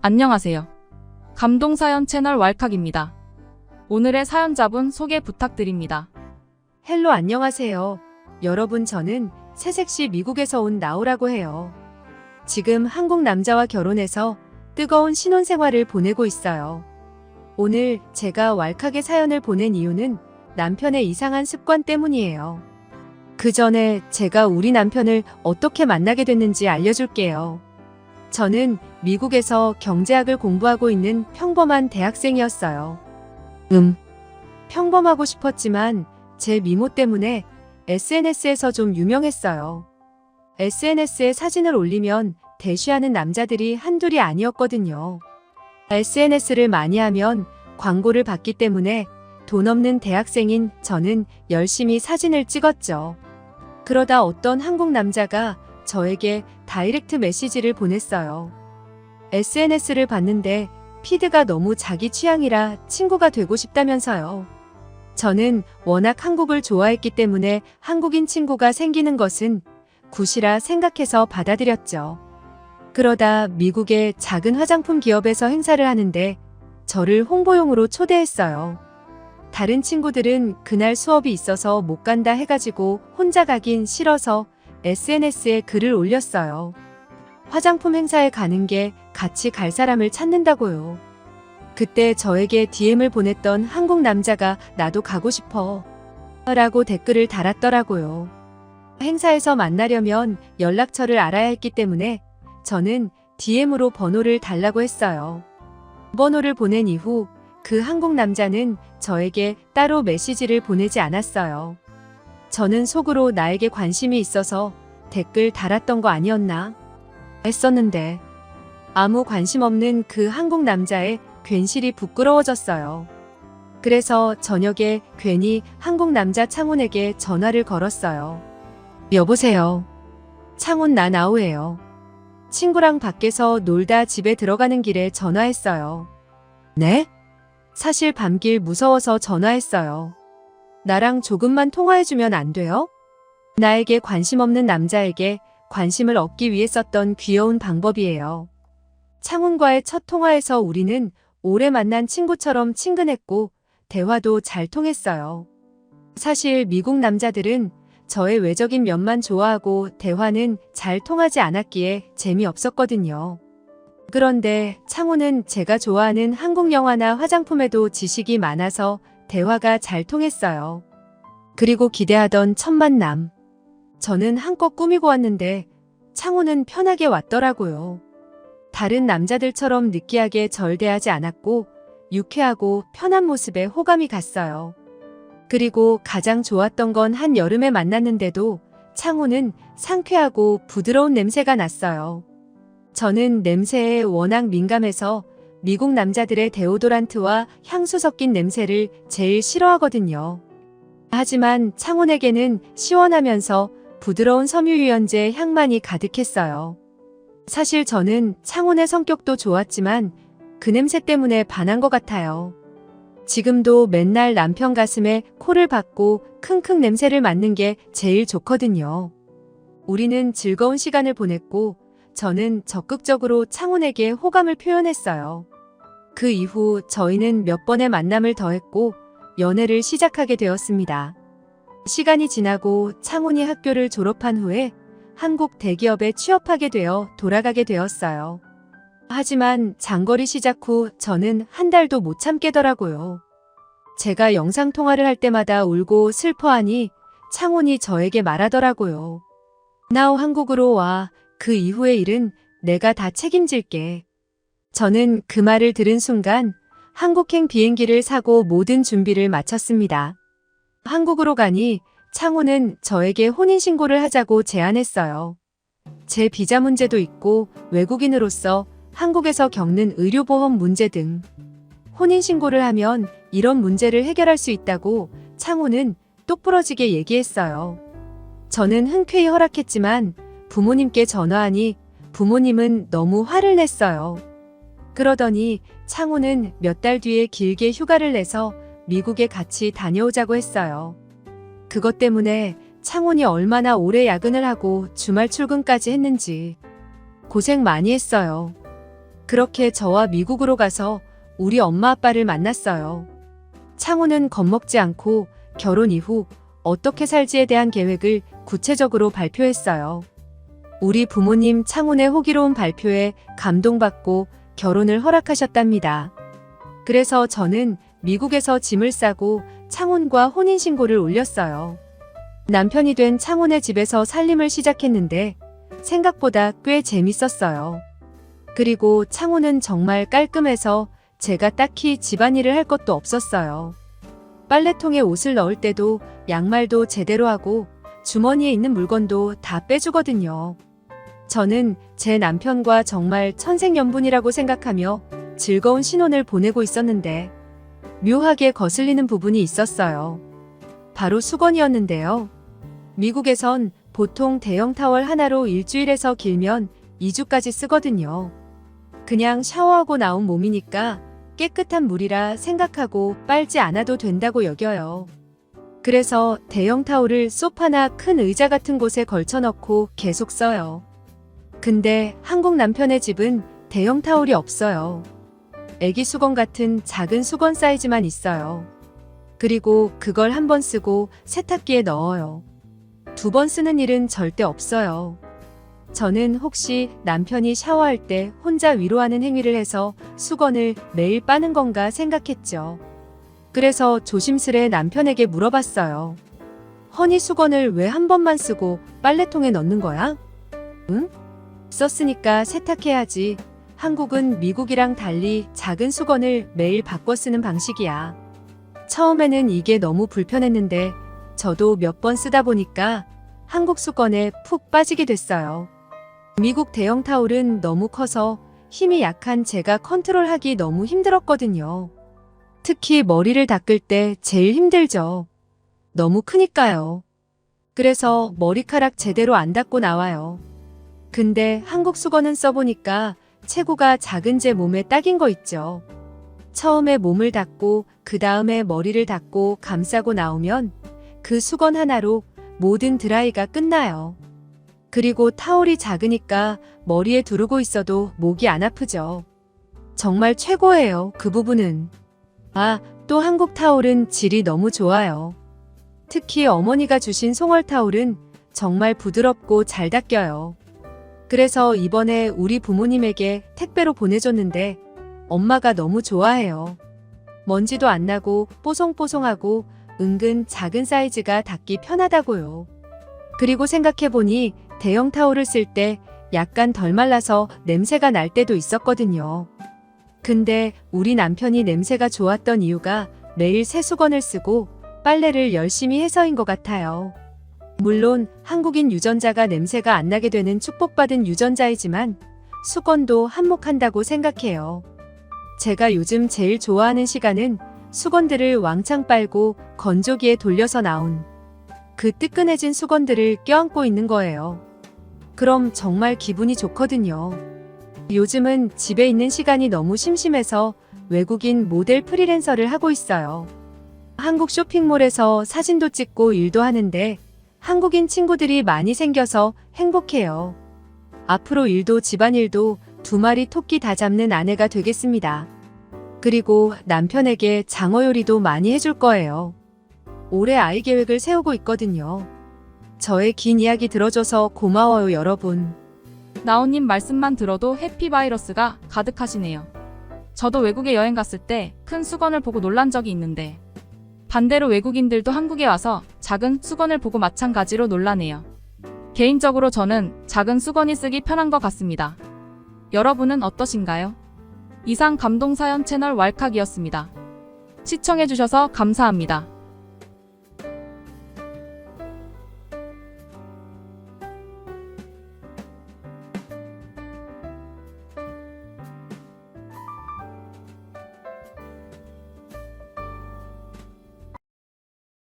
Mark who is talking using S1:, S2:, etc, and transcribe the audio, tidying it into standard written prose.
S1: 안녕하세요. 감동사연 채널 왈칵입니다. 오늘의 사연자분 소개 부탁드립니다.
S2: 헬로 안녕하세요. 여러분 저는 새색시 미국에서 온 나우라고 해요. 지금 한국 남자와 결혼해서 뜨거운 신혼생활을 보내고 있어요. 오늘 제가 왈칵에 사연을 보낸 이유는 남편의 이상한 습관 때문이에요. 그 전에 제가 우리 남편을 어떻게 만나게 됐는지 알려줄게요. 저는 미국에서 경제학을 공부하고 있는 평범한 대학생이었어요. 평범하고 싶었지만 제 미모 때문에 SNS에서 좀 유명했어요. SNS에 사진을 올리면 대쉬하는 남자들이 한둘이 아니었거든요. SNS를 많이 하면 광고를 받기 때문에 돈 없는 대학생인 저는 열심히 사진을 찍었죠. 그러다 어떤 한국 남자가 저에게 다이렉트 메시지를 보냈어요. SNS를 봤는데 피드가 너무 자기 취향이라 친구가 되고 싶다면서요. 저는 워낙 한국을 좋아했기 때문에 한국인 친구가 생기는 것은 굿이라 생각해서 받아들였죠. 그러다 미국의 작은 화장품 기업에서 행사를 하는데 저를 홍보용으로 초대했어요. 다른 친구들은 그날 수업이 있어서 못 간다 해가지고 혼자 가긴 싫어서 SNS에 글을 올렸어요. 화장품 행사에 가는 게 같이 갈 사람을 찾는다고요. 그때 저에게 DM을 보냈던 한국 남자가 나도 가고 싶어 라고 댓글을 달았더라고요. 행사에서 만나려면 연락처를 알아야 했기 때문에 저는 DM으로 번호를 달라고 했어요. 번호를 보낸 이후 그 한국 남자는 저에게 따로 메시지를 보내지 않았어요. 저는 속으로 나에게 관심이 있어서 댓글 달았던 거 아니었나 했었는데 아무 관심 없는 그 한국 남자에 괜시리 부끄러워졌어요. 그래서 저녁에 괜히 한국 남자 창훈에게 전화를 걸었어요. 여보세요. 창훈 나 나우예요. 친구랑 밖에서 놀다 집에 들어가는 길에 전화했어요. 네? 사실 밤길 무서워서 전화했어요. 나랑 조금만 통화해주면 안 돼요? 나에게 관심 없는 남자에게 관심을 얻기 위해 썼던 귀여운 방법이에요. 창훈과의 첫 통화에서 우리는 오래 만난 친구처럼 친근했고 대화도 잘 통했어요. 사실 미국 남자들은 저의 외적인 면만 좋아하고 대화는 잘 통하지 않았기에 재미없었거든요. 그런데 창훈은 제가 좋아하는 한국 영화나 화장품에도 지식이 많아서 대화가 잘 통했어요. 그리고 기대하던 첫 만남. 저는 한껏 꾸미고 왔는데 창훈은 편하게 왔더라고요. 다른 남자들처럼 느끼하게 절 대하지 않았고 유쾌하고 편한 모습에 호감이 갔어요. 그리고 가장 좋았던 건 한여름에 만났는데도 창훈은 상쾌하고 부드러운 냄새가 났어요. 저는 냄새에 워낙 민감해서 미국 남자들의 데오도란트와 향수 섞인 냄새를 제일 싫어하거든요. 하지만 창훈에게는 시원하면서 부드러운 섬유유연제 향만이 가득했어요. 사실 저는 창훈의 성격도 좋았지만 그 냄새 때문에 반한 것 같아요. 지금도 맨날 남편 가슴에 코를 박고 킁킁 냄새를 맡는 게 제일 좋거든요. 우리는 즐거운 시간을 보냈고 저는 적극적으로 창훈에게 호감을 표현했어요. 그 이후 저희는 몇 번의 만남을 더했고 연애를 시작하게 되었습니다. 시간이 지나고 창훈이 학교를 졸업한 후에 한국 대기업에 취업하게 되어 돌아가게 되었어요. 하지만 장거리 시작 후 저는 한 달도 못 참겠더라고요. 제가 영상통화를 할 때마다 울고 슬퍼하니 창훈이 저에게 말하더라고요. 나우 한국으로 와. 그 이후의 일은 내가 다 책임질게. 저는 그 말을 들은 순간 한국행 비행기를 사고 모든 준비를 마쳤습니다. 한국으로 가니 창훈은 저에게 혼인신고를 하자고 제안했어요. 제 비자 문제도 있고 외국인으로서 한국에서 겪는 의료보험 문제 등 혼인신고를 하면 이런 문제를 해결할 수 있다고 창훈은 똑부러지게 얘기했어요. 저는 흔쾌히 허락했지만 부모님께 전화하니 부모님은 너무 화를 냈어요. 그러더니 창훈은 몇 달 뒤에 길게 휴가를 내서 미국에 같이 다녀오자고 했어요. 그것 때문에 창훈이 얼마나 오래 야근을 하고 주말 출근까지 했는지 고생 많이 했어요. 그렇게 저와 미국으로 가서 우리 엄마 아빠를 만났어요. 창호는 겁먹지 않고 결혼 이후 어떻게 살지에 대한 계획을 구체적으로 발표했어요. 우리 부모님 창훈의 호기로운 발표에 감동받고 결혼을 허락하셨답니다. 그래서 저는 미국에서 짐을 싸고 창훈과 혼인신고를 올렸어요. 남편이 된 창훈의 집에서 살림을 시작했는데 생각보다 꽤 재밌었어요. 그리고 창훈은 정말 깔끔해서 제가 딱히 집안일을 할 것도 없었어요. 빨래통에 옷을 넣을 때도 양말도 제대로 하고 주머니에 있는 물건도 다 빼주거든요. 저는 제 남편과 정말 천생연분이라고 생각하며 즐거운 신혼을 보내고 있었는데 묘하게 거슬리는 부분이 있었어요. 바로 수건이었는데요. 미국에선 보통 대형 타월 하나로 일주일에서 길면 2주까지 쓰거든요. 그냥 샤워하고 나온 몸이니까 깨끗한 물이라 생각하고 빨지 않아도 된다고 여겨요. 그래서 대형 타올을 소파나 큰 의자 같은 곳에 걸쳐놓고 계속 써요. 근데 한국 남편의 집은 대형 타올이 없어요. 애기 수건 같은 작은 수건 사이즈만 있어요. 그리고 그걸 한 번 쓰고 세탁기에 넣어요. 2번 쓰는 일은 절대 없어요. 저는 혹시 남편이 샤워할 때 혼자 위로하는 행위를 해서 수건을 매일 빠는 건가 생각했죠. 그래서 조심스레 남편에게 물어봤어요. 허니 수건을 왜 한 번만 쓰고 빨래통에 넣는 거야? 응? 썼으니까 세탁해야지. 한국은 미국이랑 달리 작은 수건을 매일 바꿔 쓰는 방식이야. 처음에는 이게 너무 불편했는데 저도 몇 번 쓰다 보니까 한국 수건에 푹 빠지게 됐어요. 미국 대형 타올은 너무 커서 힘이 약한 제가 컨트롤하기 너무 힘들었거든요. 특히 머리를 닦을 때 제일 힘들죠. 너무 크니까요. 그래서 머리카락 제대로 안 닦고 나와요. 근데 한국 수건은 써보니까 체구가 작은 제 몸에 딱인 거 있죠. 처음에 몸을 닦고 그 다음에 머리를 닦고 감싸고 나오면 그 수건 하나로 모든 드라이가 끝나요. 그리고 타올이 작으니까 머리에 두르고 있어도 목이 안 아프죠. 정말 최고예요, 그 부분은. 아, 또 한국 타올은 질이 너무 좋아요. 특히 어머니가 주신 송월 타올은 정말 부드럽고 잘 닦여요. 그래서 이번에 우리 부모님에게 택배로 보내줬는데 엄마가 너무 좋아해요. 먼지도 안 나고 뽀송뽀송하고 은근 작은 사이즈가 닦기 편하다고요. 그리고 생각해보니 대형 타올을 쓸 때 약간 덜 말라서 냄새가 날 때도 있었거든요. 근데 우리 남편이 냄새가 좋았던 이유가 매일 새 수건을 쓰고 빨래를 열심히 해서인 것 같아요. 물론 한국인 유전자가 냄새가 안 나게 되는 축복받은 유전자이지만 수건도 한몫한다고 생각해요. 제가 요즘 제일 좋아하는 시간은 수건들을 왕창 빨고 건조기에 돌려서 나온 그 뜨끈해진 수건들을 껴안고 있는 거예요. 그럼 정말 기분이 좋거든요. 요즘은 집에 있는 시간이 너무 심심해서 외국인 모델 프리랜서를 하고 있어요. 한국 쇼핑몰에서 사진도 찍고 일도 하는데 한국인 친구들이 많이 생겨서 행복해요. 앞으로 일도 집안일도 2마리 토끼 다 잡는 아내가 되겠습니다. 그리고 남편에게 장어 요리도 많이 해줄 거예요. 올해 아이 계획을 세우고 있거든요. 저의 긴 이야기 들어줘서 고마워요, 여러분.
S1: 나오님 말씀만 들어도 해피바이러스가 가득하시네요. 저도 외국에 여행 갔을 때 큰 수건을 보고 놀란 적이 있는데 반대로 외국인들도 한국에 와서 작은 수건을 보고 마찬가지로 놀라네요. 개인적으로 저는 작은 수건이 쓰기 편한 것 같습니다. 여러분은 어떠신가요? 이상 감동사연 채널 왈칵이었습니다. 시청해주셔서 감사합니다.